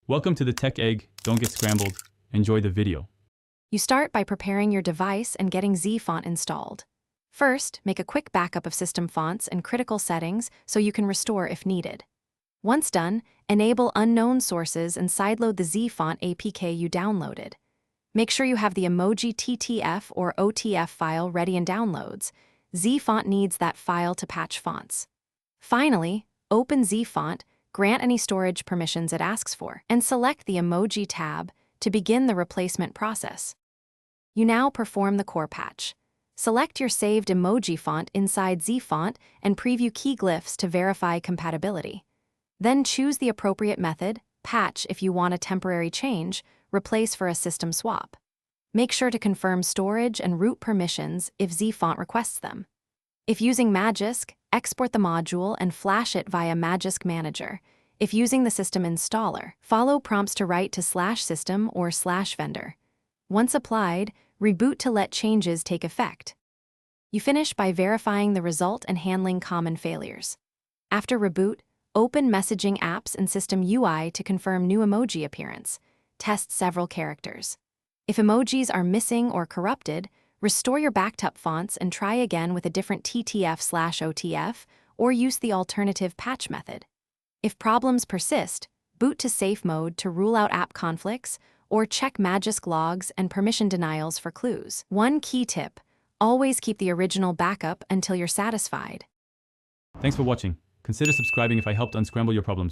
Welcome to the Tech Egg. Don't get scrambled. Enjoy the video. You start by preparing your device and getting Zfont installed. First, make a quick backup of system fonts and critical settings so you can restore if needed. Once done, enable unknown sources and sideload the Zfont APK you downloaded. Make sure you have the emoji TTF or OTF file ready in downloads. Zfont needs that file to patch fonts. Finally, open Zfont, grant any storage permissions it asks for, and select the Emoji tab to begin the replacement process. You now perform the core patch. Select your saved emoji font inside Zfont and preview key glyphs to verify compatibility. Then choose the appropriate method, patch if you want a temporary change, replace for a system swap. Make sure to confirm storage and root permissions if Zfont requests them. If using Magisk, export the module and flash it via Magisk Manager. If using the system installer, follow prompts to write to /system or /vendor. Once applied, reboot to let changes take effect. You finish by verifying the result and handling common failures. After reboot, open messaging apps and system UI to confirm new emoji appearance. Test several characters. If emojis are missing or corrupted, restore your backed up fonts and try again with a different TTF/OTF or use the alternative patch method. If problems persist, boot to safe mode to rule out app conflicts or check Magisk logs and permission denials for clues. One key tip: always keep the original backup until you're satisfied. Thanks for watching. Consider subscribing if I helped unscramble your problems.